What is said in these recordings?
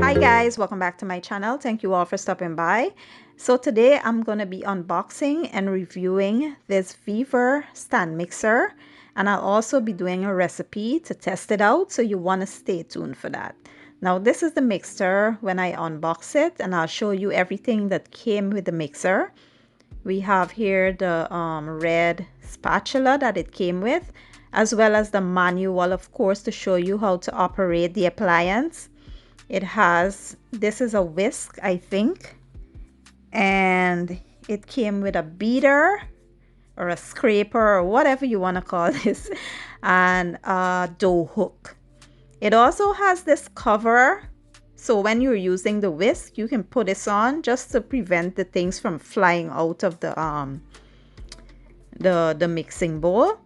Hi guys, welcome back to my channel. Thank you all for stopping by. So today I'm going to be unboxing and reviewing this Vevor stand mixer, and I'll also be doing a recipe to test it out, so you want to stay tuned for that. Now this is the mixer when I unbox it, and I'll show you everything that came with the mixer. We have here the red spatula that it came with, as well as the manual, of course, to show you how to operate the appliance. It has, this is a whisk, I think, and it came with a beater or a scraper or whatever you want to call this, and a dough hook. It also has this cover, so when you're using the whisk, you can put this on just to prevent the things from flying out of the mixing bowl.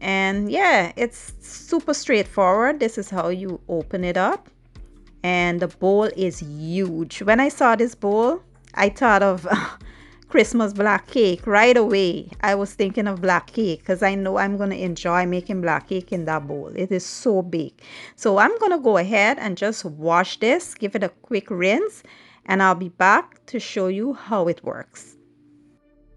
And yeah, it's super straightforward. This is how you open it up. And the bowl is huge. When I saw this bowl, I thought of Christmas black cake right away. I was thinking of black cake because I know I'm going to enjoy making black cake in that bowl. It is so big. So I'm going to go ahead and just wash this, give it a quick rinse, and I'll be back to show you how it works.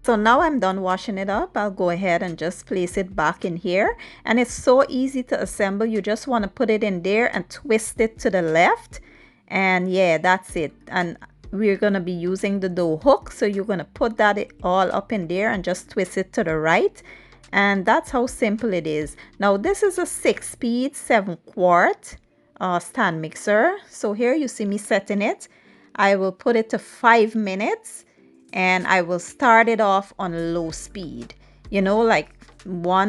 So now I'm done washing it up. I'll go ahead and just place it back in here. And it's so easy to assemble. You just want to put it in there and twist it to the left. And yeah, that's it. And we're going to be using the dough hook. So you're going to put that all up in there and just twist it to the right. And that's how simple it is. Now this is a 6-speed 7-quart stand mixer. So here you see me setting it. I will put it to 5 minutes. And I will start it off on low speed, you know, like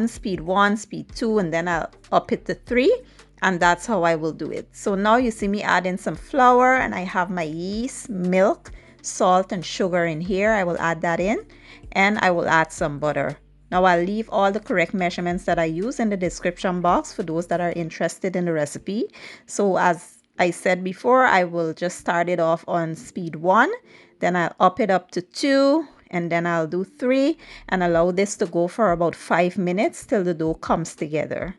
speed 1, speed 2, and then I'll up it to 3, and that's how I will do it. So now you see me adding some flour, and I have my yeast, milk, salt, and sugar in here. I will add that in, and I will add some butter. Now I'll leave all the correct measurements that I use in the description box for those that are interested in the recipe. So as I said before, I will just start it off on speed 1, then I'll up it up to 2, and then I'll do 3, and allow this to go for about 5 minutes till the dough comes together.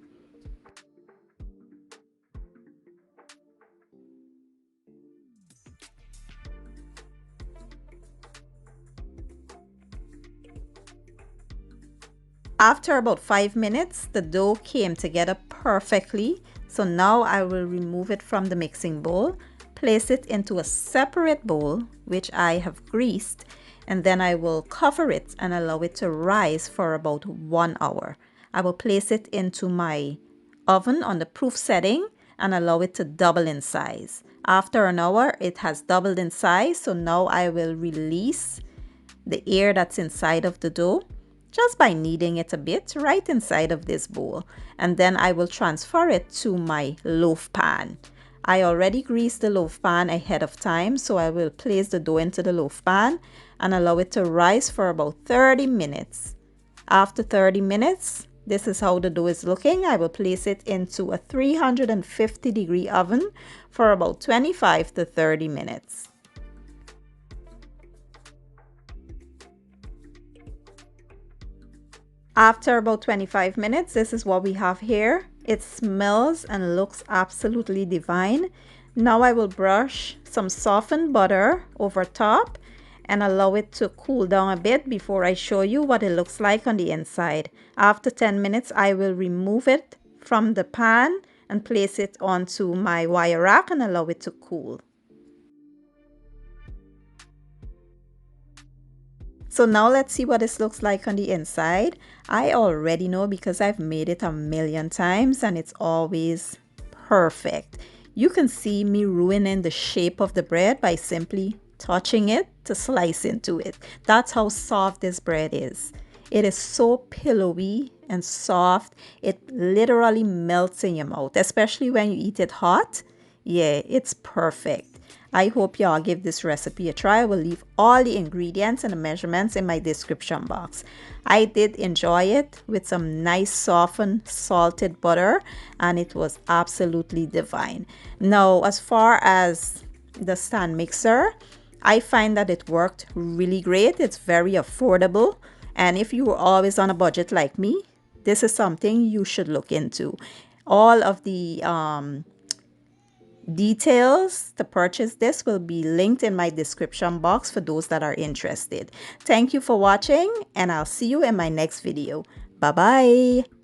After about 5 minutes, the dough came together perfectly. So now I will remove it from the mixing bowl, place it into a separate bowl, which I have greased, and then I will cover it and allow it to rise for about 1 hour. I will place it into my oven on the proof setting and allow it to double in size. After an hour, it has doubled in size, so now I will release the air that's inside of the dough just by kneading it a bit right inside of this bowl, and then I will transfer it to my loaf pan. I already greased the loaf pan ahead of time, so I will place the dough into the loaf pan and allow it to rise for about 30 minutes. After 30 minutes, this is how the dough is looking. I will place it into a 350-degree oven for about 25 to 30 minutes. After about 25 minutes, this is what we have here. It smells and looks absolutely divine. Now I will brush some softened butter over top and allow it to cool down a bit before I show you what it looks like on the inside. After 10 minutes, I will remove it from the pan and place it onto my wire rack and allow it to cool. So now let's see what this looks like on the inside. I already know because I've made it a million times and it's always perfect. You can see me ruining the shape of the bread by simply touching it to slice into it. That's how soft this bread is. It is so pillowy and soft. It literally melts in your mouth, especially when you eat it hot. Yeah, it's perfect. I hope y'all give this recipe a try. I will leave all the ingredients and the measurements in my description box. I did enjoy it with some nice softened salted butter, and it was absolutely divine. Now, as far as the stand mixer, I find that it worked really great. It's very affordable, and if you were always on a budget like me, This is something you should look into. All of the details to purchase this will be linked in my description box for those that are interested. Thank you for watching, and I'll see you in my next video. Bye bye.